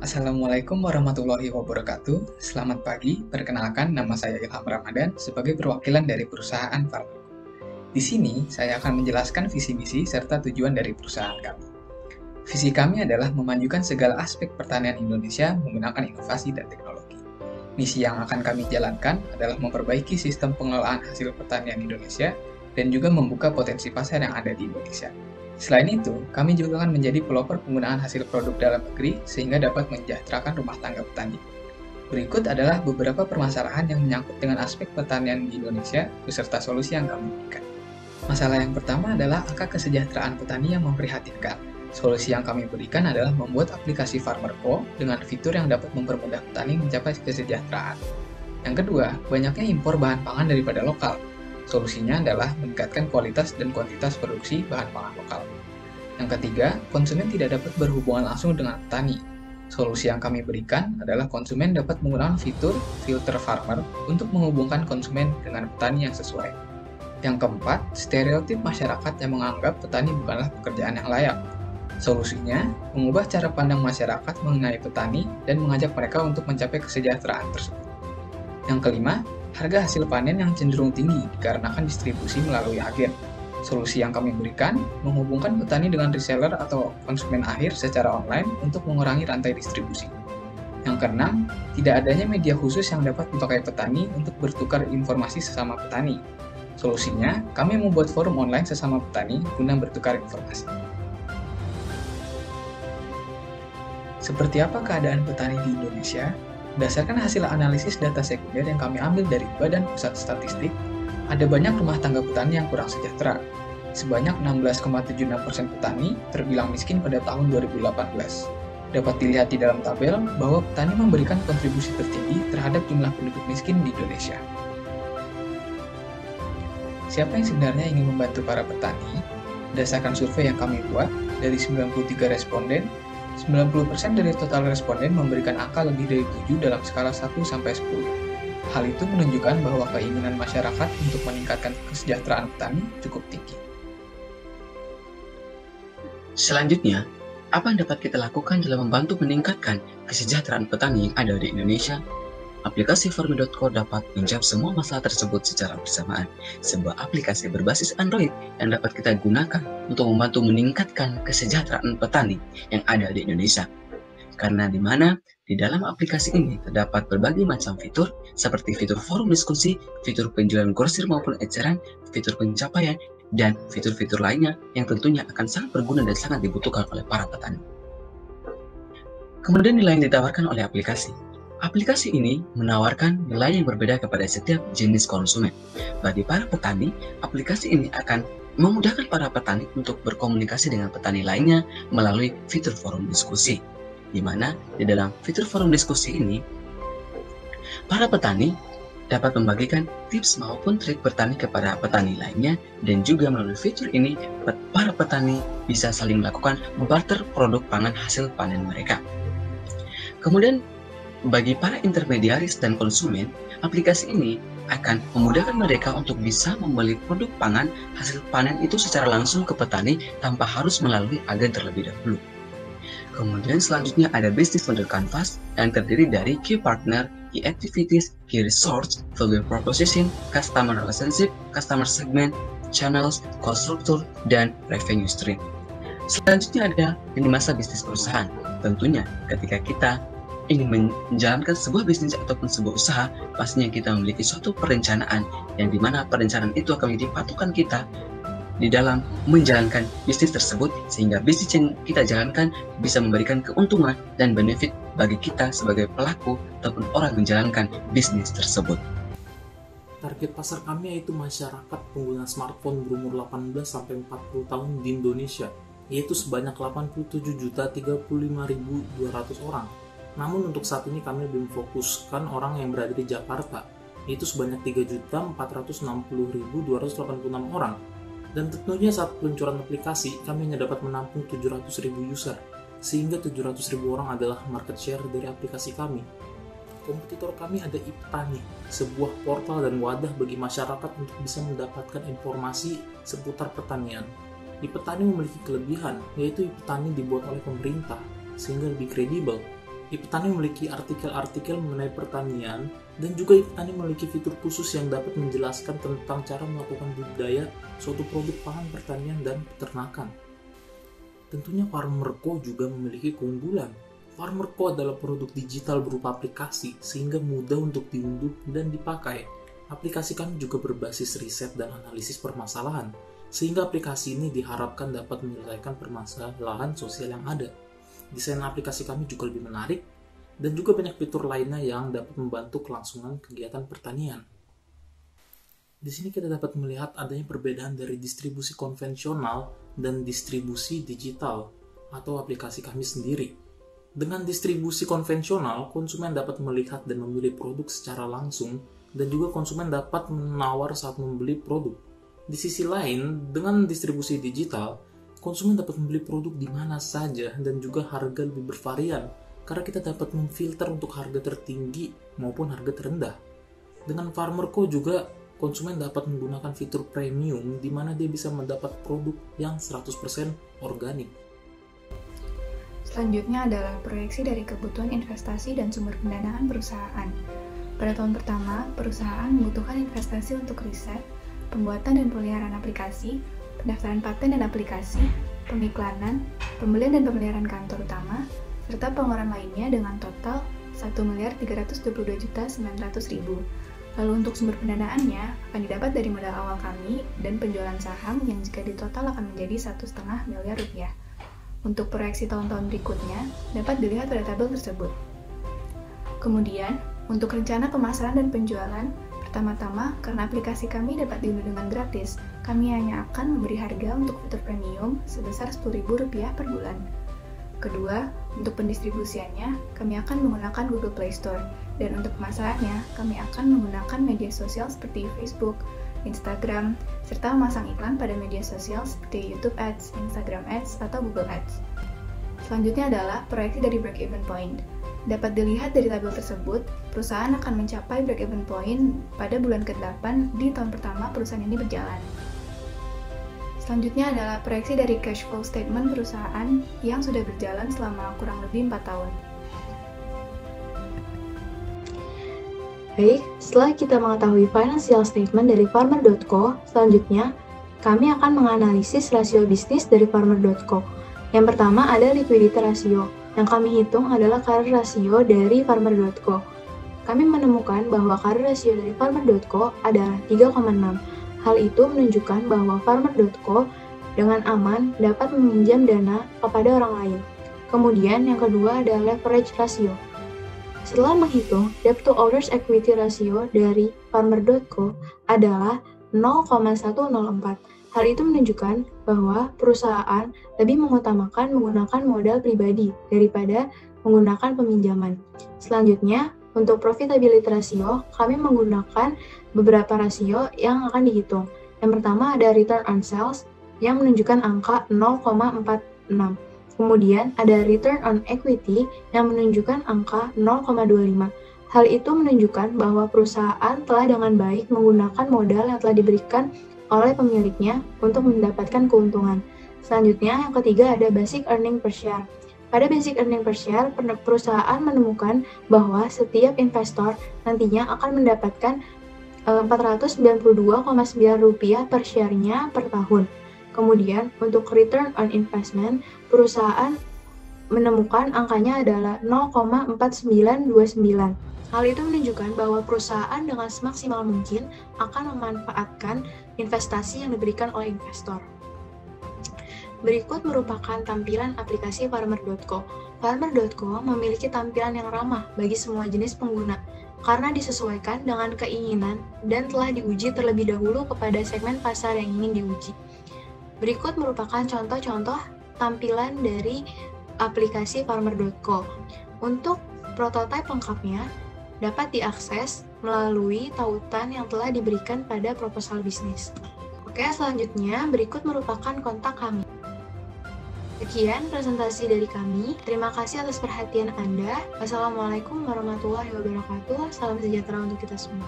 Assalamualaikum warahmatullahi wabarakatuh. Selamat pagi, perkenalkan nama saya Ilham Ramadan sebagai perwakilan dari perusahaan Farmako. Di sini, saya akan menjelaskan visi misi serta tujuan dari perusahaan kami. Visi kami adalah memajukan segala aspek pertanian Indonesia menggunakan inovasi dan teknologi. Misi yang akan kami jalankan adalah memperbaiki sistem pengelolaan hasil pertanian Indonesia dan juga membuka potensi pasar yang ada di Indonesia. Selain itu, kami juga akan menjadi pelopor penggunaan hasil produk dalam negeri sehingga dapat mensejahterakan rumah tangga petani. Berikut adalah beberapa permasalahan yang menyangkut dengan aspek pertanian di Indonesia beserta solusi yang kami berikan. Masalah yang pertama adalah angka kesejahteraan petani yang memprihatinkan. Solusi yang kami berikan adalah membuat aplikasi Farmerco dengan fitur yang dapat mempermudah petani mencapai kesejahteraan. Yang kedua, banyaknya impor bahan pangan daripada lokal. Solusinya adalah meningkatkan kualitas dan kuantitas produksi bahan pangan lokal. Yang ketiga, konsumen tidak dapat berhubungan langsung dengan petani. Solusi yang kami berikan adalah konsumen dapat menggunakan fitur filter farmer untuk menghubungkan konsumen dengan petani yang sesuai. Yang keempat, stereotip masyarakat yang menganggap petani bukanlah pekerjaan yang layak. Solusinya, mengubah cara pandang masyarakat mengenai petani dan mengajak mereka untuk mencapai kesejahteraan tersebut. Yang kelima, harga hasil panen yang cenderung tinggi dikarenakan distribusi melalui agen. Solusi yang kami berikan menghubungkan petani dengan reseller atau konsumen akhir secara online untuk mengurangi rantai distribusi. Yang keenam, tidak adanya media khusus yang dapat dipakai petani untuk bertukar informasi sesama petani. Solusinya, kami membuat forum online sesama petani guna bertukar informasi. Seperti apa keadaan petani di Indonesia? Berdasarkan hasil analisis data sekunder yang kami ambil dari Badan Pusat Statistik, ada banyak rumah tangga petani yang kurang sejahtera. Sebanyak 16,76% petani terbilang miskin pada tahun 2018. Dapat dilihat di dalam tabel bahwa petani memberikan kontribusi tertinggi terhadap jumlah penduduk miskin di Indonesia. Siapa yang sebenarnya ingin membantu para petani? Berdasarkan survei yang kami buat, dari 93 responden, 90% dari total responden memberikan angka lebih dari 7 dalam skala 1-10. Hal itu menunjukkan bahwa keinginan masyarakat untuk meningkatkan kesejahteraan petani cukup tinggi. Selanjutnya, apa yang dapat kita lakukan dalam membantu meningkatkan kesejahteraan petani yang ada di Indonesia? Aplikasi Farmi.co dapat menjawab semua masalah tersebut secara bersamaan. Sebuah aplikasi berbasis Android yang dapat kita gunakan untuk membantu meningkatkan kesejahteraan petani yang ada di Indonesia. Karena di mana di dalam aplikasi ini terdapat berbagai macam fitur seperti fitur forum diskusi, fitur penjualan grosir maupun eceran, fitur pencapaian, dan fitur-fitur lainnya yang tentunya akan sangat berguna dan sangat dibutuhkan oleh para petani. Kemudian nilai yang ditawarkan oleh aplikasi. Aplikasi ini menawarkan nilai yang berbeda kepada setiap jenis konsumen. Bagi para petani, aplikasi ini akan memudahkan para petani untuk berkomunikasi dengan petani lainnya melalui fitur forum diskusi. Di mana di dalam fitur forum diskusi ini, para petani dapat membagikan tips maupun trik bertani kepada petani lainnya, dan juga melalui fitur ini para petani bisa saling melakukan barter produk pangan hasil panen mereka. Kemudian bagi para intermediaris dan konsumen, aplikasi ini akan memudahkan mereka untuk bisa membeli produk pangan hasil panen itu secara langsung ke petani tanpa harus melalui agen terlebih dahulu. Kemudian selanjutnya ada Business Model Canvas yang terdiri dari Key Partner, Key Activities, Key Resource, Value Proposition, Customer Relationship, Customer Segment, Channels, Cost Structure, dan Revenue Stream. Selanjutnya ada lini masa bisnis perusahaan. Tentunya ketika kita ingin menjalankan sebuah bisnis ataupun sebuah usaha, pastinya kita memiliki suatu perencanaan yang dimana perencanaan itu akan menjadi patokan kita di dalam menjalankan bisnis tersebut, sehingga bisnis yang kita jalankan bisa memberikan keuntungan dan benefit bagi kita sebagai pelaku ataupun orang menjalankan bisnis tersebut. Target pasar kami yaitu masyarakat pengguna smartphone berumur 18-40 tahun di Indonesia, yaitu sebanyak 87.035.200 orang. Namun untuk saat ini kami lebih memfokuskan orang yang berada di Jakarta, yaitu sebanyak 3.460.286 orang. Dan tentunya saat peluncuran aplikasi, kami hanya dapat menampung 700.000 user, sehingga 700.000 orang adalah market share dari aplikasi kami. Kompetitor kami ada iPetani, sebuah portal dan wadah bagi masyarakat untuk bisa mendapatkan informasi seputar pertanian. iPetani memiliki kelebihan, yaitu iPetani dibuat oleh pemerintah, sehingga lebih kredibel. e-petani memiliki artikel-artikel mengenai pertanian, dan juga e-petani memiliki fitur khusus yang dapat menjelaskan tentang cara melakukan budidaya suatu produk pangan pertanian dan peternakan. Tentunya FarmerCo juga memiliki keunggulan. FarmerCo adalah produk digital berupa aplikasi sehingga mudah untuk diunduh dan dipakai. Aplikasi kami juga berbasis riset dan analisis permasalahan, sehingga aplikasi ini diharapkan dapat menyelesaikan permasalahan sosial yang ada. Desain aplikasi kami juga lebih menarik, dan juga banyak fitur lainnya yang dapat membantu kelangsungan kegiatan pertanian. Di sini kita dapat melihat adanya perbedaan dari distribusi konvensional dan distribusi digital atau aplikasi kami sendiri. Dengan distribusi konvensional, konsumen dapat melihat dan memilih produk secara langsung, dan juga konsumen dapat menawar saat membeli produk. Di sisi lain, dengan distribusi digital, konsumen dapat membeli produk di mana saja dan juga harga lebih bervarian, karena kita dapat memfilter untuk harga tertinggi maupun harga terendah. Dengan FarmerCo juga, konsumen dapat menggunakan fitur premium di mana dia bisa mendapat produk yang 100% organik. Selanjutnya adalah proyeksi dari kebutuhan investasi dan sumber pendanaan perusahaan. Pada tahun pertama, perusahaan membutuhkan investasi untuk riset, pembuatan dan pemeliharaan aplikasi, pendaftaran paten dan aplikasi, pengiklanan, pembelian dan pemeliharaan kantor utama, serta pengeluaran lainnya dengan total 1.322.900.000. Lalu untuk sumber pendanaannya akan didapat dari modal awal kami dan penjualan saham yang jika ditotal akan menjadi 1,5 miliar rupiah. Untuk proyeksi tahun-tahun berikutnya dapat dilihat pada tabel tersebut. Kemudian, untuk rencana pemasaran dan penjualan, pertama-tama, karena aplikasi kami dapat diunduh dengan gratis, kami hanya akan memberi harga untuk fitur premium sebesar Rp10.000 per bulan. Kedua, untuk pendistribusiannya, kami akan menggunakan Google Play Store, dan untuk pemasarannya, kami akan menggunakan media sosial seperti Facebook, Instagram, serta memasang iklan pada media sosial seperti YouTube Ads, Instagram Ads, atau Google Ads. Selanjutnya adalah proyeksi dari break-even point. Dapat dilihat dari tabel tersebut, perusahaan akan mencapai break-even point pada bulan ke-8 di tahun pertama perusahaan ini berjalan. Selanjutnya adalah proyeksi dari cash flow statement perusahaan yang sudah berjalan selama kurang lebih 4 tahun. Baik, setelah kita mengetahui financial statement dari Farmer.co, selanjutnya kami akan menganalisis rasio bisnis dari Farmer.co. Yang pertama ada liquidity ratio. Yang kami hitung adalah current ratio dari Farmer.co. Kami menemukan bahwa current ratio dari Farmer.co adalah 3,6. Hal itu menunjukkan bahwa Farmer.co dengan aman dapat meminjam dana kepada orang lain. Kemudian yang kedua adalah leverage ratio. Setelah menghitung debt to owners equity ratio dari Farmer.co adalah 0,104. Hal itu menunjukkan bahwa perusahaan lebih mengutamakan menggunakan modal pribadi daripada menggunakan peminjaman. Selanjutnya, untuk profitability ratio, kami menggunakan beberapa rasio yang akan dihitung. Yang pertama ada return on sales yang menunjukkan angka 0,46. Kemudian ada return on equity yang menunjukkan angka 0,25. Hal itu menunjukkan bahwa perusahaan telah dengan baik menggunakan modal yang telah diberikan oleh pemiliknya untuk mendapatkan keuntungan. Selanjutnya, yang ketiga ada basic earning per share. Pada basic earning per share, perusahaan menemukan bahwa setiap investor nantinya akan mendapatkan Rp492,9 per share-nya per tahun. Kemudian, untuk return on investment, perusahaan menemukan angkanya adalah 0,4929. Hal itu menunjukkan bahwa perusahaan dengan semaksimal mungkin akan memanfaatkan investasi yang diberikan oleh investor. Berikut merupakan tampilan aplikasi Farmer.co. Farmer.co memiliki tampilan yang ramah bagi semua jenis pengguna karena disesuaikan dengan keinginan dan telah diuji terlebih dahulu kepada segmen pasar yang ingin diuji. Berikut merupakan contoh-contoh tampilan dari aplikasi Farmer.co. Untuk prototipe lengkapnya dapat diakses melalui tautan yang telah diberikan pada proposal bisnis. Oke, selanjutnya berikut merupakan kontak kami. Sekian presentasi dari kami. Terima kasih atas perhatian Anda. Wassalamualaikum warahmatullahi wabarakatuh. Salam sejahtera untuk kita semua.